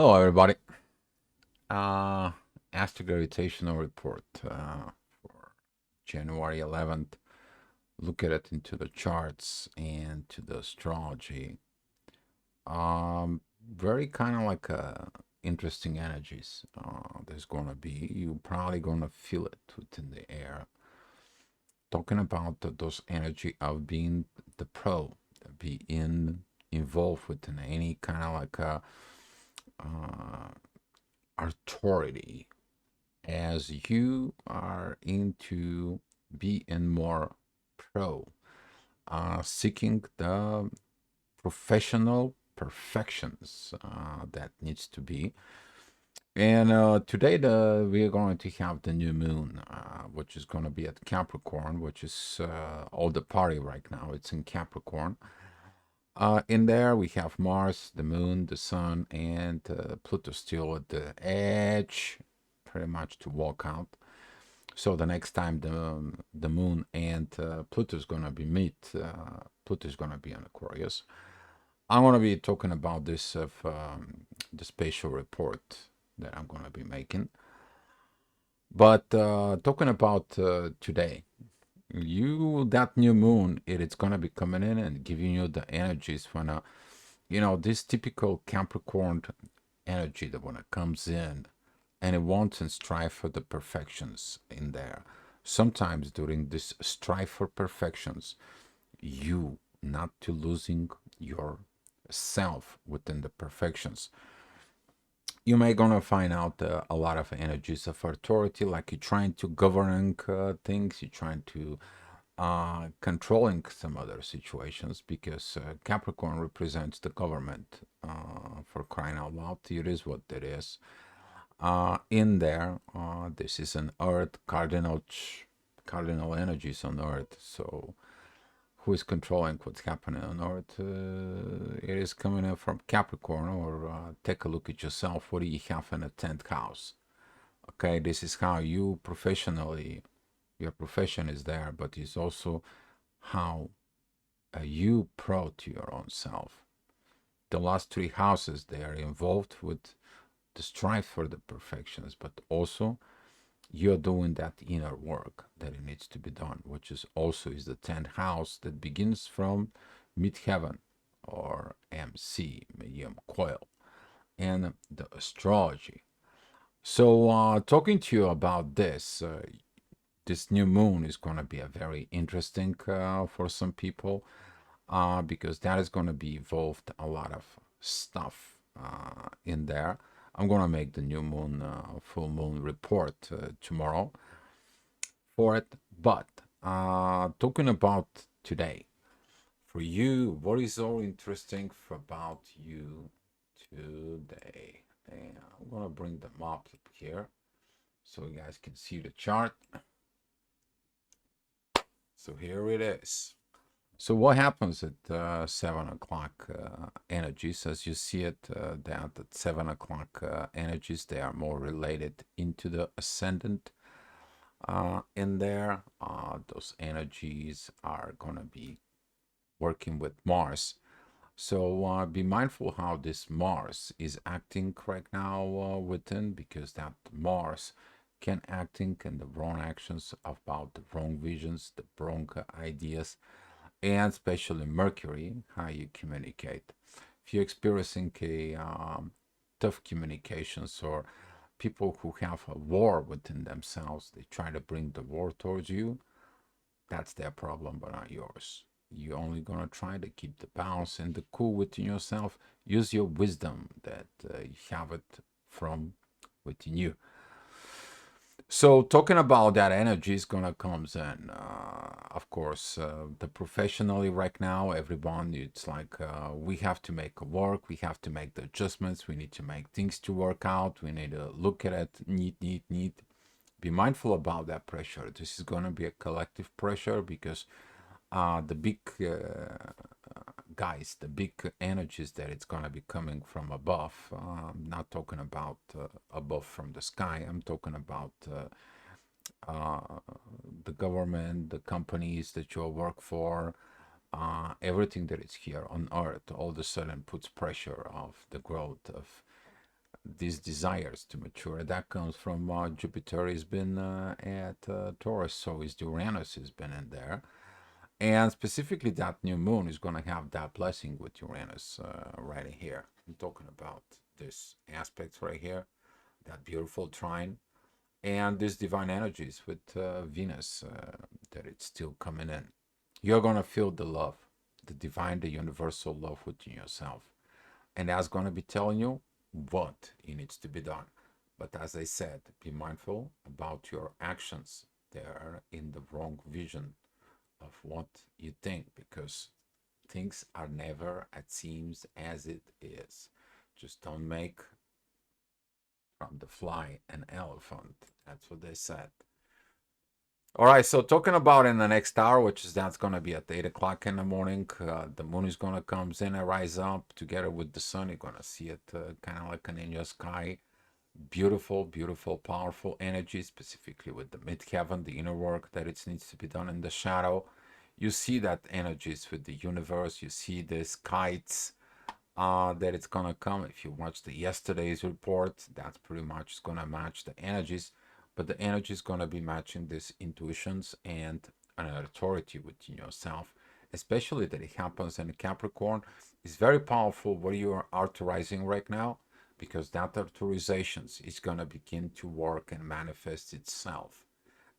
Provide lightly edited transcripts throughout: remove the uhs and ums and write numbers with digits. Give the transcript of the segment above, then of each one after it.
Hello, everybody. Astro-Gravitational report for January 11th. Look at it into the charts and to the astrology. Very kind of like interesting energies. There's gonna be you probably gonna feel it within the air. Talking about those energy of being the pro, being involved within any kind of like uh, authority as you are into being more pro, seeking the professional perfections that needs to be. And today we're going to have the new moon, which is going to be at Capricorn, which is all the party right now. It's in Capricorn. In there we have Mars, the moon, the sun, and Pluto still at the edge, pretty much to walk out. So the next time the moon and Pluto is gonna be meet, Pluto is gonna be in Aquarius. I'm gonna be talking about this of the spatial report that I'm gonna be making. But talking about today, you that new moon, it's gonna be coming in and giving you the energies when this typical Capricorn energy that when it comes in and it wants and strive for the perfections in there. Sometimes during this strive for perfections, you not to losing yourself within the perfections. You may gonna find out a lot of energies of authority, like you're trying to govern things, you're trying to controlling some other situations because Capricorn represents the government for crying out loud. It is what it is. In there, this is an Earth cardinal energies on Earth. So, who is controlling what's happening on Earth? It is coming in from Capricorn. Or take a look at yourself. What do you have in the 10th house? Okay, this is how you professionally, your profession is there, but it's also how you pro to your own self. The last three houses, they are involved with the strive for the perfections, but also you're doing that inner work that it needs to be done, which is also is the 10th house that begins from midheaven or MC, medium coil, and the astrology. So talking to you about this new moon is going to be a very interesting for some people because that is going to be involved a lot of stuff in there. I'm going to make the new moon, full moon report tomorrow for it. But talking about today, for you, what is so interesting about you today? And I'm going to bring them up here so you guys can see the chart. So here it is. So what happens at 7 o'clock energies, as you see it, that at 7 o'clock energies, they are more related into the ascendant in there. Those energies are going to be working with Mars. So be mindful how this Mars is acting right now within, because that Mars can acting in the wrong actions about the wrong visions, the wrong ideas, and especially Mercury, how you communicate. If you're experiencing a tough communications or people who have a war within themselves, they try to bring the war towards you, that's their problem, but not yours. You're only going to try to keep the balance and the cool within yourself. Use your wisdom that you have it from within you. So talking about that energy is gonna comes in. Of course, the professionally right now, everyone, it's like we have to make a work, we have to make the adjustments, we need to make things to work out, we need to look at it, need. Be mindful about that pressure. This is gonna be a collective pressure because the big guys, the big energies that it's gonna be coming from above. I'm not talking about above from the sky. I'm talking about uh, the government, the companies that you work for, everything that is here on Earth. All of a sudden puts pressure of the growth of these desires to mature. That comes from Jupiter has been at Taurus, so is Uranus has been in there. And specifically, that new moon is going to have that blessing with Uranus right in here. I'm talking about this aspect right here, that beautiful trine, and these divine energies with Venus that it's still coming in. You're going to feel the love, the divine, the universal love within yourself. And that's going to be telling you what it needs to be done. But as I said, be mindful about your actions. They are in the wrong vision of what you think, because things are never as seems as it is. Just don't make from the fly an elephant. That's what they said. All right, so talking about in the next hour, which is that's going to be at 8 o'clock in the morning, the moon is going to come in and rise up together with the sun. You're going to see it kind of like an in your sky. Beautiful, beautiful, powerful energy, specifically with the midheaven, the inner work that it needs to be done in the shadow. You see that energies with the universe. You see these kites that it's gonna come. If you watch the yesterday's report, that's pretty much gonna match the energies, but the energy is gonna be matching these intuitions and an authority within yourself, especially that it happens in Capricorn. It's very powerful what you are authorizing right now, because that authorizations is gonna begin to work and manifest itself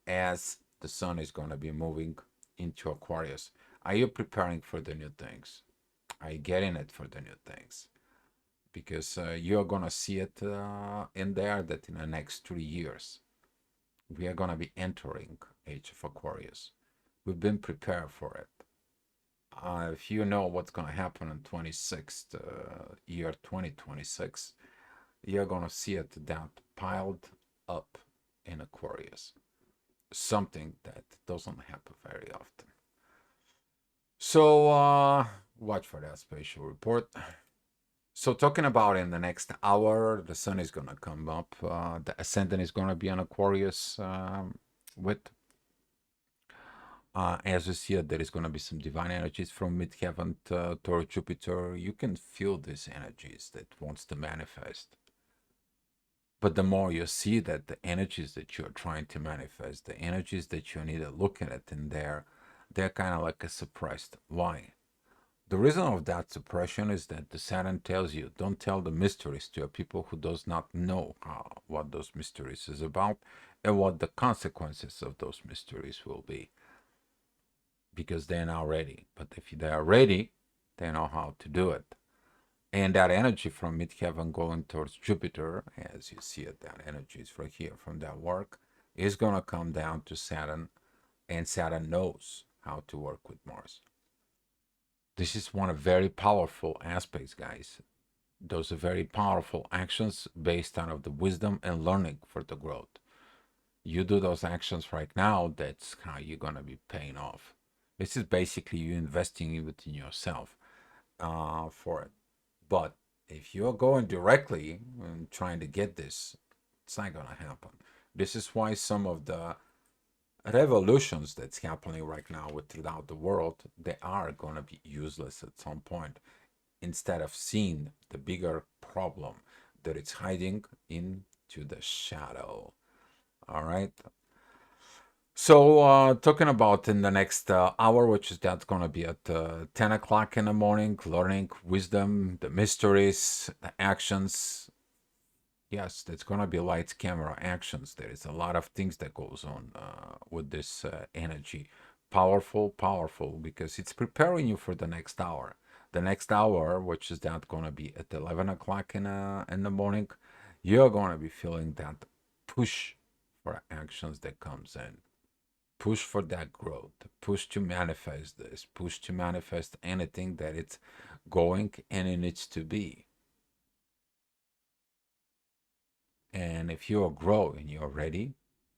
as the sun is gonna be moving into Aquarius. Are you preparing for the new things? Are you getting it for the new things? Because you're going to see it in there that in the next 3 years, we are going to be entering Age of Aquarius. We've been prepared for it. If you know what's going to happen in 26th year 2026, you're going to see it that piled up in Aquarius. Something that doesn't happen very often. So watch for that spatial report. So talking about in the next hour, the sun is going to come up. The ascendant is going to be on Aquarius with, as you see it, there is going to be some divine energies from midheaven toward Jupiter. You can feel these energies that wants to manifest. But the more you see that the energies that you're trying to manifest, the energies that you need to look at it in there, they're kind of like a suppressed. Why? The reason of that suppression is that the Saturn tells you, don't tell the mysteries to a people who does not know what those mysteries is about and what the consequences of those mysteries will be. Because they're not ready. But if they are ready, they know how to do it. And that energy from midheaven going towards Jupiter, as you see it, that energy is right here from that work, is going to come down to Saturn, and Saturn knows how to work with Mars. This is one of very powerful aspects, guys. Those are very powerful actions based out of the wisdom and learning for the growth. You do those actions right now, that's how you're going to be paying off. This is basically you investing within yourself for it. But if you're going directly and trying to get this, it's not going to happen. This is why some of the revolutions that's happening right now throughout the world, they are going to be useless at some point, instead of seeing the bigger problem that it's hiding into the shadow. All right. So talking about in the next hour, which is that's going to be at 10 o'clock in the morning, learning wisdom, the mysteries, the actions. Yes, that's going to be lights, camera, actions. There is a lot of things that goes on with this energy. Powerful, powerful, because it's preparing you for the next hour. The next hour, which is that going to be at 11 o'clock in the morning, you're going to be feeling that push for actions that comes in. Push for that growth. Push to manifest this. Push to manifest anything that it's going and it needs to be. And if you grow and you're ready,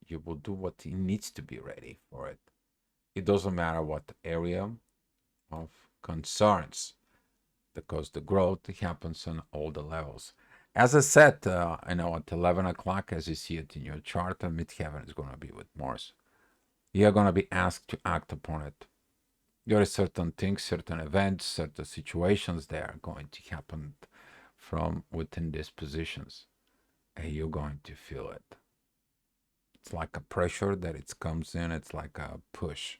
you will do what it needs to be ready for it. It doesn't matter what area of concerns, because the growth happens on all the levels. As I said, at 11 o'clock, as you see it in your chart, midheaven is going to be with Mars. You're going to be asked to act upon it. There are certain things, certain events, certain situations that are going to happen from within these positions. and you're going to feel it. It's like a pressure that it comes in. It's like a push.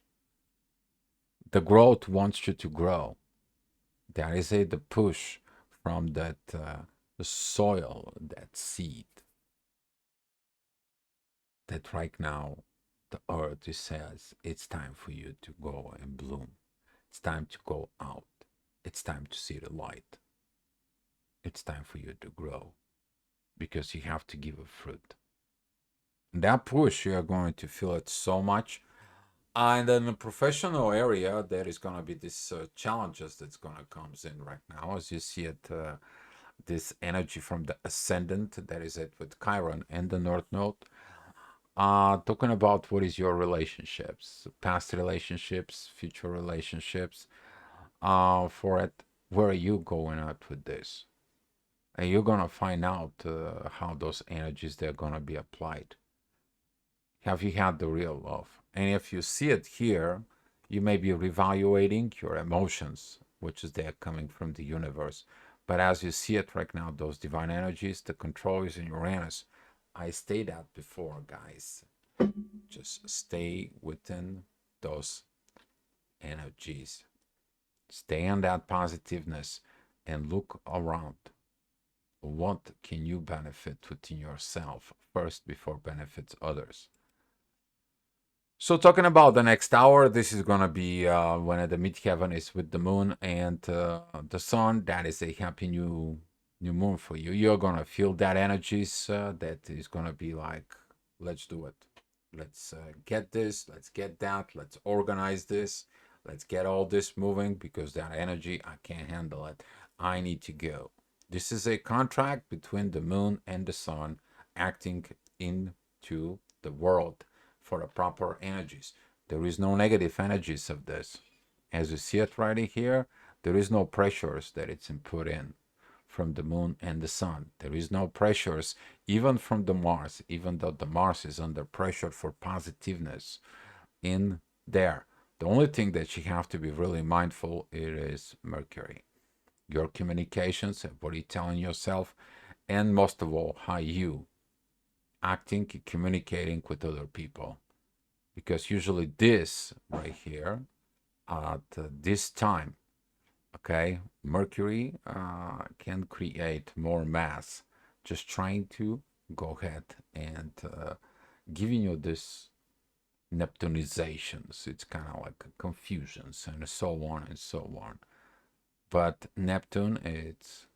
The growth wants you to grow. That is the push from that the soil, that seed. That right now the earth says it's time for you to go and bloom. It's time to go out. It's time to see the light. It's time for you to grow because you have to give a fruit. And that push, you are going to feel it so much. And in the professional area, there is going to be this challenges that's going to comes in right now, as you see it. This energy from the ascendant, that is it with Chiron and the North Node. Talking about what is your relationships, past relationships, future relationships. For it, where are you going at with this? And you're gonna find out how those energies they're gonna be applied. Have you had the real love? And if you see it here, you may be reevaluating your emotions, which is they're coming from the universe. But as you see it right now, those divine energies, the control is in Uranus. I stated that before, guys. Just stay within those energies. Stay on that positiveness and look around. What can you benefit within yourself first before benefits others? So talking about the next hour, this is gonna be when the midheaven is with the moon and the sun. That is a happy new moon for you. You're gonna feel that energies that is gonna be like, let's do it. Let's get this. Let's get that. Let's organize this. Let's get all this moving because that energy I can't handle it. I need to go. This is a contract between the moon and the sun acting into the world for the proper energies. There is no negative energies of this. As you see it right here, there is no pressures that it's put in from the moon and the sun. There is no pressures even from the Mars, even though the Mars is under pressure for positiveness in there. The only thing that you have to be really mindful it is Mercury. Your communications, what are you telling yourself, and most of all, how you acting, communicating with other people. Because usually this right here at this time, okay, Mercury can create more mass, just trying to go ahead and giving you this Neptunizations. It's kind of like confusions and so on and so on. But Neptune, it's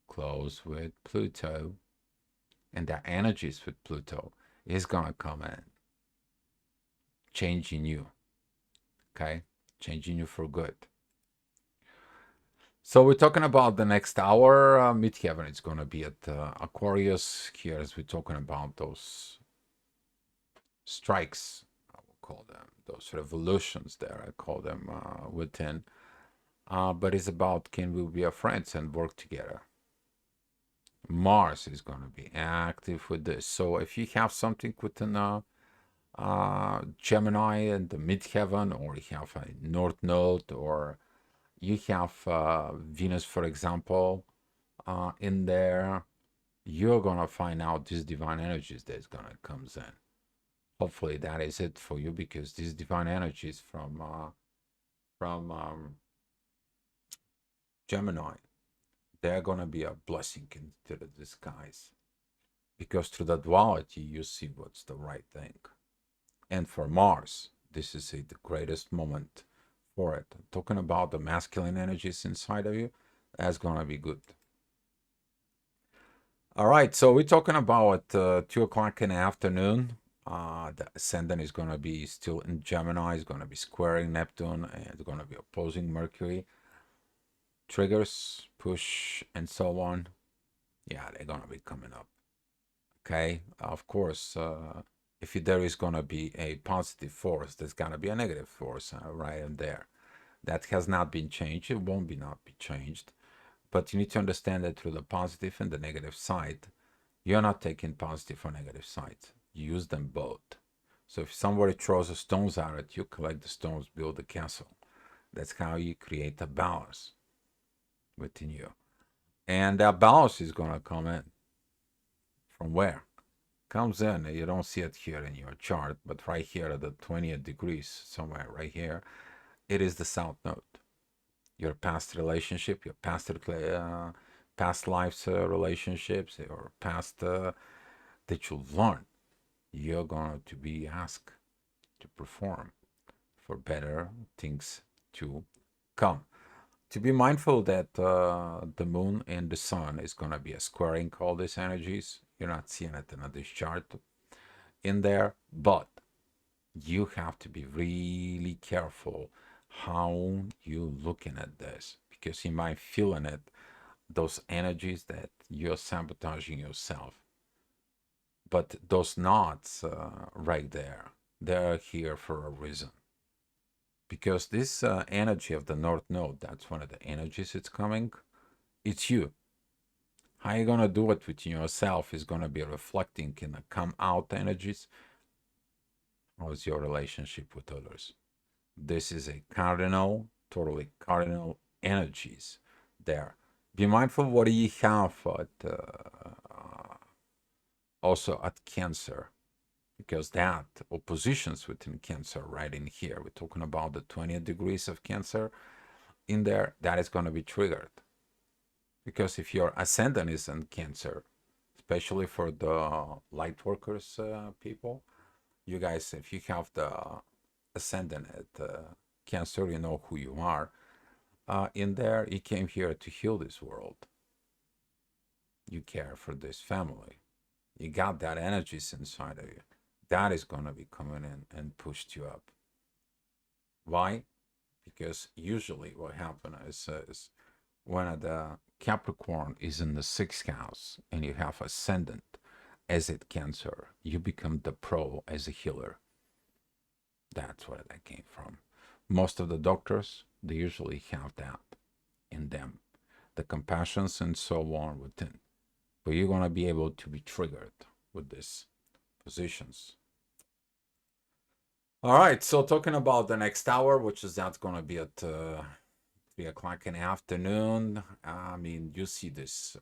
close with Pluto, and the energies with Pluto is gonna come in, changing you, okay, changing you for good. So we're talking about the next hour. Midheaven is going to be at Aquarius here as we're talking about those strikes, I will call them, those revolutions there, I call them within. But it's about can we be friends and work together? Mars is going to be active with this. So if you have something within Gemini and the midheaven, or you have a North Node, or you have Venus, for example, in there, you're gonna find out these divine energies that's gonna comes in. Hopefully that is it for you because these divine energies from Gemini, they're gonna be a blessing into the disguise because through the duality you see what's the right thing. And for Mars, this is the greatest moment for it. Talking about the masculine energies inside of you, that's gonna be good. All right, so we're talking about 2 o'clock in the afternoon. The ascendant is going to be still in Gemini, is going to be squaring Neptune, and it's going to be opposing Mercury. Triggers, push, and so on. Yeah, they're going to be coming up. Okay, of course, if there is going to be a positive force, there's going to be a negative force right in there. That has not been changed. It won't be not be changed. But you need to understand that through the positive and the negative side, you're not taking positive or negative sides. You use them both. So if somebody throws the stones out at you, collect the stones, build a castle. That's how you create a balance within you. And that balance is going to come in From where? Comes in, you don't see it here in your chart, but right here at the 20th degrees, somewhere right here, it is the South Node. Your past relationship, your past lives relationships, or past that you learn, you're going to be asked to perform for better things to come. To be mindful that the moon and the sun is going to be a squaring all these energies. You're not seeing it in this chart in there, but you have to be really careful how you looking at this, because you might feel in it those energies that you're sabotaging yourself. But those knots right there, they're here for a reason. Because this energy of the North Node, that's one of the energies it's coming. It's you. How you gonna do it within yourself is gonna be reflecting in the come out energies. How's your relationship with others? This is a cardinal, totally cardinal energies there. Be mindful what you have at also at Cancer, because that oppositions within Cancer right in here. We're talking about the 20 degrees of Cancer in there. That is going to be triggered, because if your ascendant is in Cancer, especially for the light workers people, you guys, if you have the ascendant at Cancer, you know who you are. In there, you came here to heal this world. You care for this family. You got that energies inside of you. That is going to be coming in and pushed you up. Why? Because usually what happens is when the Capricorn is in the sixth house and you have ascendant as it Cancer, you become the pro as a healer. That's where that came from. Most of the doctors, they usually have that in them, the compassions and so on within. But you're going to be able to be triggered with these positions. All right, so talking about the next hour, which is that's going to be at 3 o'clock in the afternoon. I mean, you see this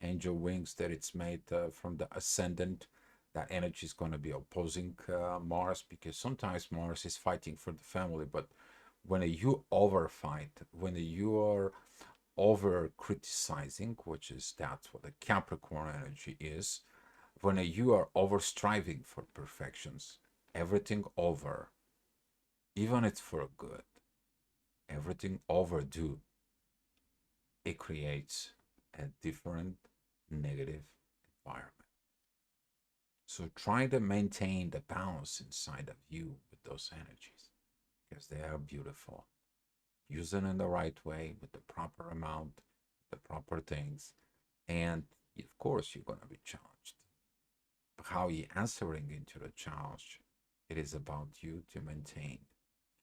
angel wings that it's made from the ascendant. That energy is going to be opposing Mars, because sometimes Mars is fighting for the family, but when you overfight, when you are over criticizing, which is that's what the Capricorn energy is, when you are over striving for perfections, everything over, even it's for good, everything overdue, it creates a different negative environment. So try to maintain the balance inside of you with those energies, because they are beautiful. Use them in the right way with the proper amount, the proper things, and of course you're going to be challenged. But how you answering into the challenge, it is about you to maintain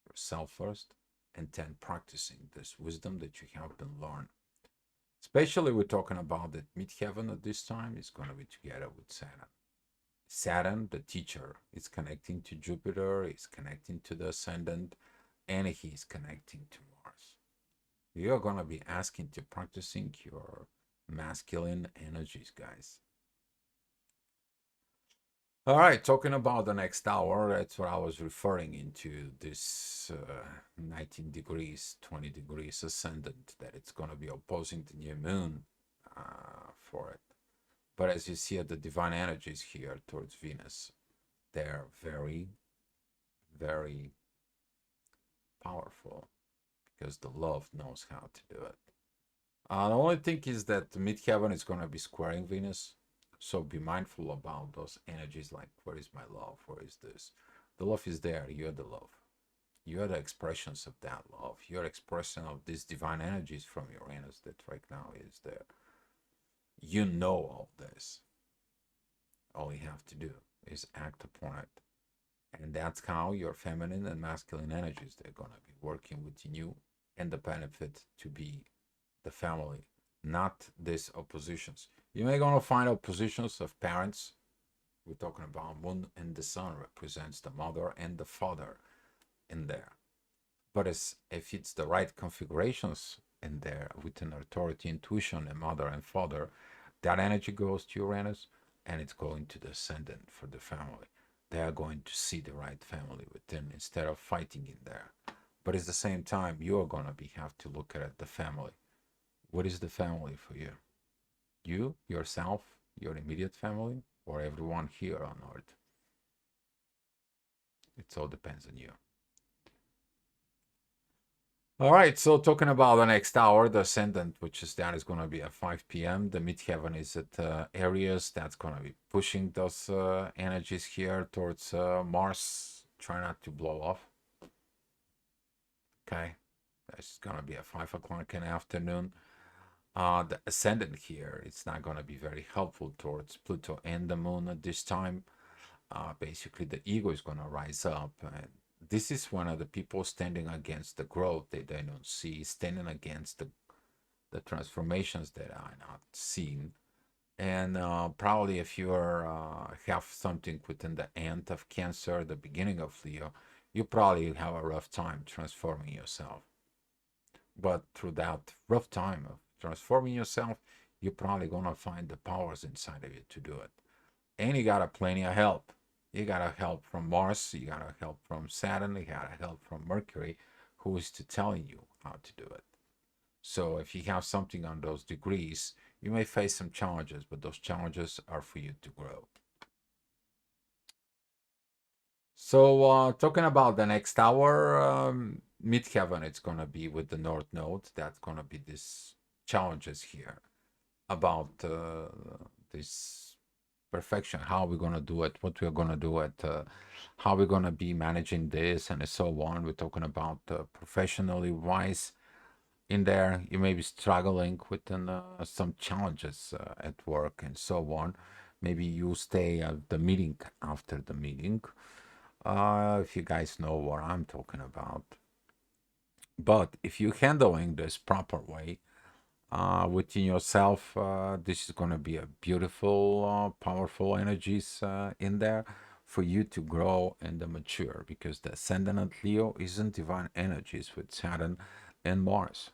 yourself first, and then practicing this wisdom that you have been learned. Especially we're talking about that midheaven at this time is going to be together with Saturn. Saturn, the teacher, is connecting to Jupiter, is connecting to the ascendant, and he's connecting to Mars. You're going to be asking to practicing your masculine energies, guys. All right, talking about the next hour, that's what I was referring into this 19 degrees, 20 degrees ascendant, that it's going to be opposing the new moon for it. But as you see at the divine energies here towards Venus, they're very, very powerful, because the love knows how to do it. The only thing is that midheaven is going to be squaring Venus. So be mindful about those energies, like, where is my love? Where is this? The love is there. You're the love. You're the expressions of that love. You're expression of these divine energies from Uranus that right now is there. You know all this. All you have to do is act upon it. And that's how your feminine and masculine energies, they're going to be working within you, and the benefit to be the family, not these oppositions. You may gonna find oppositions of parents. We're talking about moon and the sun represents the mother and the father in there. But if it's the right configurations in there within authority, intuition, and mother and father, That energy goes to Uranus, and it's going to the ascendant for the family. They are going to see the right family within instead of fighting in there. But at the same time, you are gonna be have to look at the family. What is the family for you? You, yourself, your immediate family, or everyone here on Earth? It all depends on you. All right, so talking about the next hour, the ascendant, which is that is going to be at 5 p.m. The midheaven is at Aries. That's going to be pushing those energies here towards Mars. Try not to blow off. Okay, that's going to be at 5 o'clock in the afternoon. The ascendant here, it's not going to be very helpful towards Pluto and the moon at this time. Basically, the ego is going to rise up. And this is one of the people standing against the growth that they don't see, standing against the transformations that are not seen. And probably if you are have something within the end of Cancer, the beginning of Leo, you probably have a rough time transforming yourself. But through that rough time of transforming yourself, you're probably gonna find the powers inside of you to do it. And you got plenty of help. You got a help from Mars, you got a help from Saturn, you got a help from Mercury, who is to telling you how to do it. So if you have something on those degrees, you may face some challenges, but those challenges are for you to grow. So talking about the next hour, midheaven, it's gonna be with the North Node. That's gonna be this challenges here about this perfection, how we're gonna do it, what we're gonna do it, how we're gonna be managing this, and so on. We're talking about professionally wise. In there, you may be struggling with some challenges at work and so on. Maybe you stay at the meeting after the meeting. If you guys know what I'm talking about. But if you're handling this proper way within yourself, this is going to be a beautiful, powerful energies in there for you to grow and mature, because the ascendant Leo isn't divine energies with Saturn and Mars.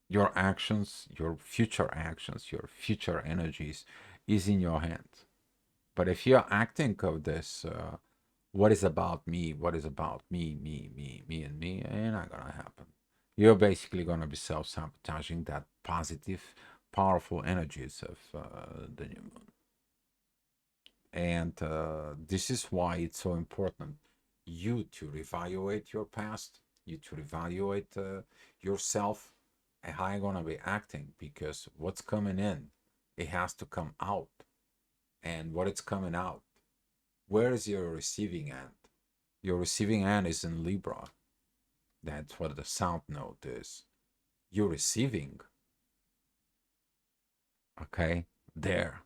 Your actions, your future energies is in your hands. But if you're acting of this, what is about me, what is about me, and me, ain't not gonna happen. You're basically gonna be self-sabotaging that positive, powerful energies of the new moon. And this is why it's so important you to reevaluate your past, you to reevaluate yourself, and how you're gonna be acting, because what's coming in, it has to come out. And what it's coming out, where is your receiving end? Your receiving end is in Libra. That's what the South Node is. You're receiving, okay, there,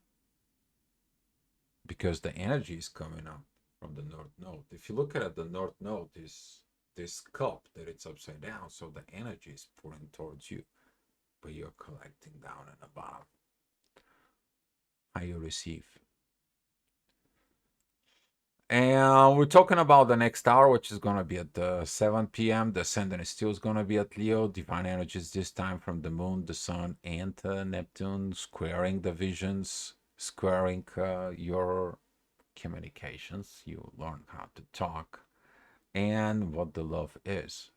because the energy is coming up from the North Node. If you look at it, the North Node is this cup that it's upside down, so the energy is pouring towards you, but you're collecting down at the bottom. How you receive. And we're talking about the next hour, which is going to be at 7 p.m. The ascendant is still going to be at Leo. Divine energies this time from the moon, the sun, and Neptune, squaring the visions, squaring your communications. You learn how to talk and what the love is.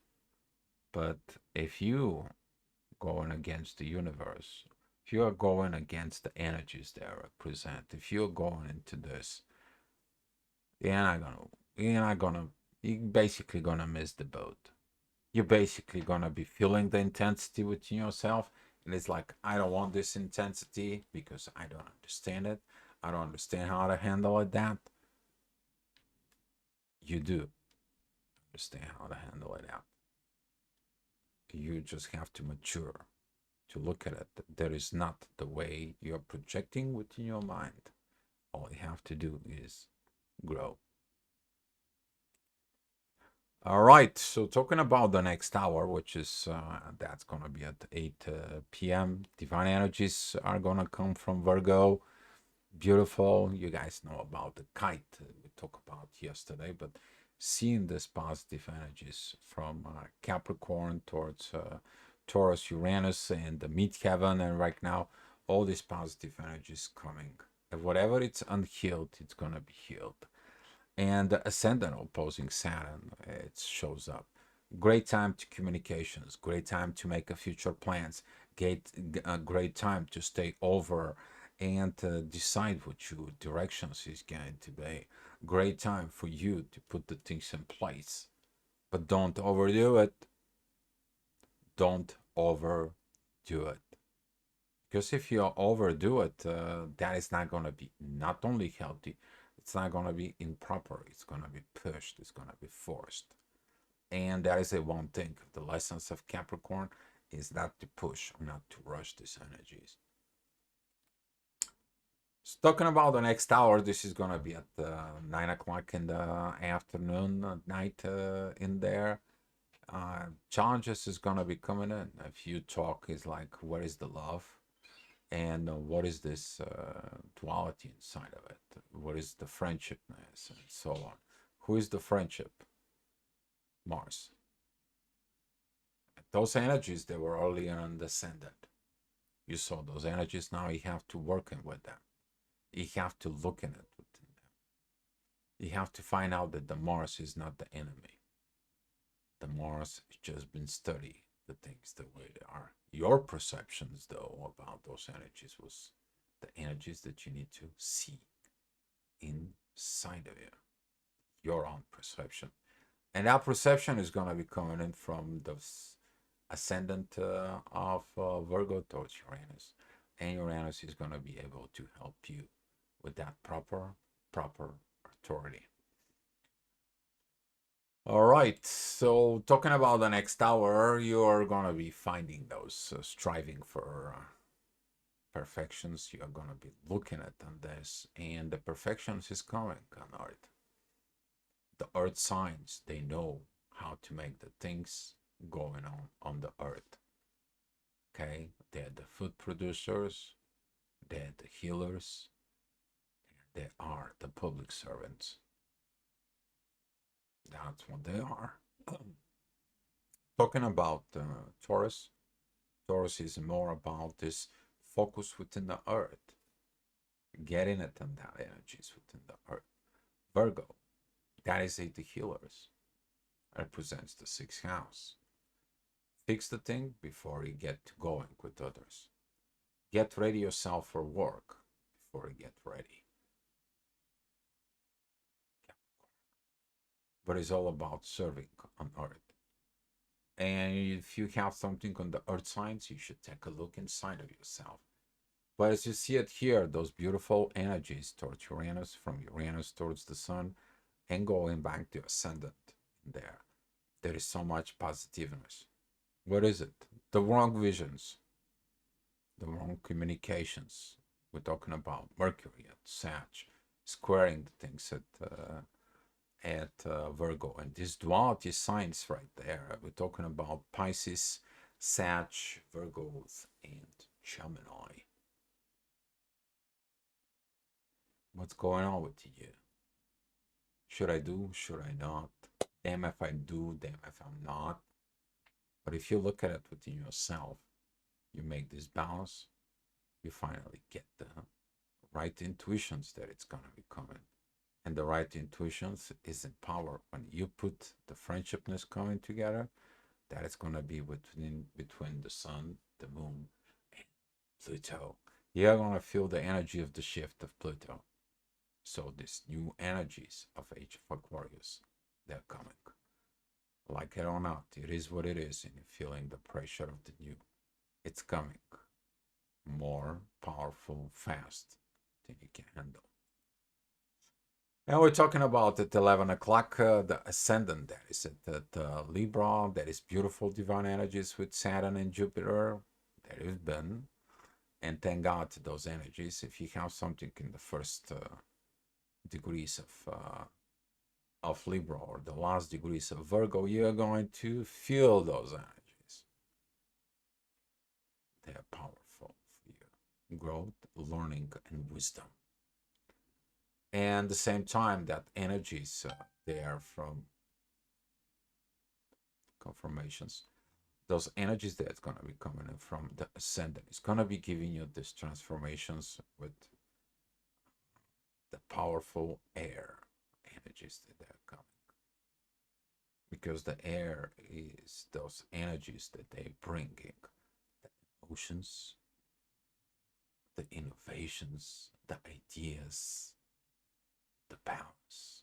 But if you going against the universe, if you are going against the energies that represent, if you're going into this, you're basically gonna miss the boat. You're basically gonna be feeling the intensity within yourself, and it's like, I don't want this intensity because I don't understand it. I don't understand how to handle it. That you do understand how to handle it out. You just have to mature to look at it. There is not the way you're projecting within your mind. All you have to do is grow. All right, so talking about the next hour, which is that's gonna be at 8 p.m. Divine energies are gonna come from Virgo. Beautiful. You guys know about the kite we talked about yesterday, but seeing this positive energies from Capricorn towards Taurus, Uranus, and the midheaven, and right now all these positive energies coming. And whatever it's unhealed, it's gonna be healed. And the ascendant opposing Saturn, it shows up. Great time to communications, great time to make a future plans, great time to stay over and decide what your directions is going to be. Great time for you to put the things in place, but don't overdo it. Don't overdo it. Because if you overdo it, that is not going to be not only healthy, it's not going to be improper. It's going to be pushed. It's going to be forced. And that is the one thing. The lessons of Capricorn is not to push, not to rush these energies. So talking about the next hour, this is going to be at 9 o'clock in the afternoon, night in there. Challenges is going to be coming in. If you talk is like, what is the love? And what is this duality inside of it? What is the friendshipness and so on? Who is the friendship? Mars. Those energies, they were earlier on descendant. You saw those energies. Now you have to work in with them. You have to look in it within them. You have to find out that the Mars is not the enemy. The Mars has just been studied the things the way they are. Your perceptions, though, about those energies was the energies that you need to see inside of you, your own perception. And that perception is going to be coming in from the ascendant of Virgo towards Uranus. And Uranus is going to be able to help you with that proper authority. All right, so talking about the next hour, you're gonna be finding those striving for perfections. You're gonna be looking at on this, and the perfections is coming on Earth. The Earth signs, they know how to make the things going on the Earth. Okay, they're the food producers, they're the healers, they are the public servants. That's what they are. Talking about Taurus, Taurus is more about this focus within the earth, getting it on that energies within the earth. Virgo, that is the healers, represents the sixth house. Fix the thing before you get going with others. Get ready yourself for work before you get ready. But it's all about serving on earth. And if you have something on the earth signs, you should take a look inside of yourself. But as you see it here, those beautiful energies towards Uranus, from Uranus towards the sun, and going back to ascendant there. There is so much positiveness. What is it? The wrong visions, the wrong communications. We're talking about Mercury at Sag, squaring the things at Virgo, and this duality signs right there. We're talking about Pisces, Sag, Virgos, and Gemini. What's going on with you? Should I do? Should I not? Damn if I do, damn if I'm not. But if you look at it within yourself, you make this balance, you finally get the right intuitions that it's gonna be coming. And the right intuitions is in power. When you put the friendshipness coming together, that is gonna be between the sun, the moon, and Pluto. You're gonna feel the energy of the shift of Pluto. So these new energies of Age of Aquarius, they're coming. Like it or not, it is what it is, and you're feeling the pressure of the new. It's coming. More powerful, fast than you can handle. And we're talking about at 11 o'clock, the ascendant that is at Libra, that is beautiful divine energies with Saturn and Jupiter. That has been. And thank God to those energies. If you have something in the first degrees of Libra or the last degrees of Virgo, you're going to feel those energies. They're powerful for you. Growth, learning, and wisdom. And at the same time, that energies they are from confirmations. those energies that's going to be coming in from the ascendant, it's going to be giving you these transformations with the powerful air energies that are coming, because the air is those energies that they bringing, the emotions, the innovations, the ideas, the balance,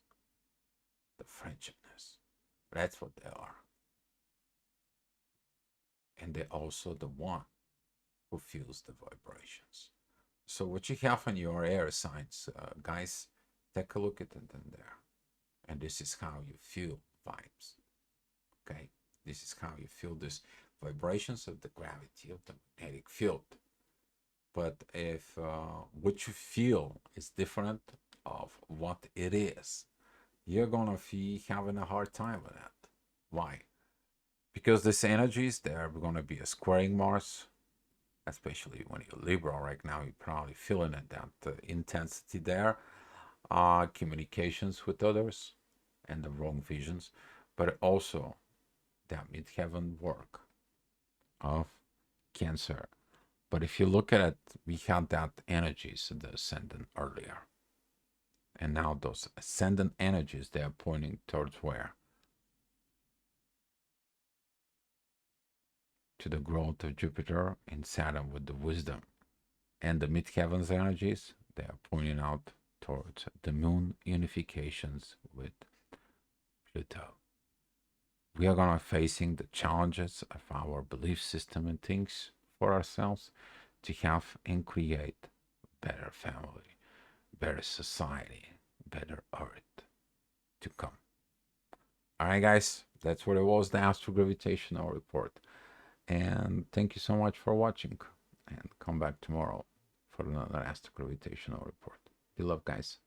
the friendshipness. That's what they are. And they're also the one who feels the vibrations. So what you have on your air signs, guys, take a look at it in there. And this is how you feel vibes. Okay? This is how you feel this vibrations of the gravity of the magnetic field. But if what you feel is different of what it is, you're gonna be having a hard time with that. Why? Because these energies, they're gonna be a squaring Mars, especially when you're Libra right now. You're probably feeling it, that intensity there, communications with others, and the wrong visions, but also that midheaven work of Cancer. But if you look at it, we had that energies of the ascendant earlier. And now those ascendant energies, they are pointing towards where? To the growth of Jupiter and Saturn with the wisdom. And the midheavens energies, they are pointing out towards the moon unifications with Pluto. We are gonna facing the challenges of our belief system and things for ourselves to have and create better family, better society, better earth to come. All right, guys, that's what it was, the Astro-Gravitational report. And thank you so much for watching. And come back tomorrow for another Astro-Gravitational report. Be love, guys.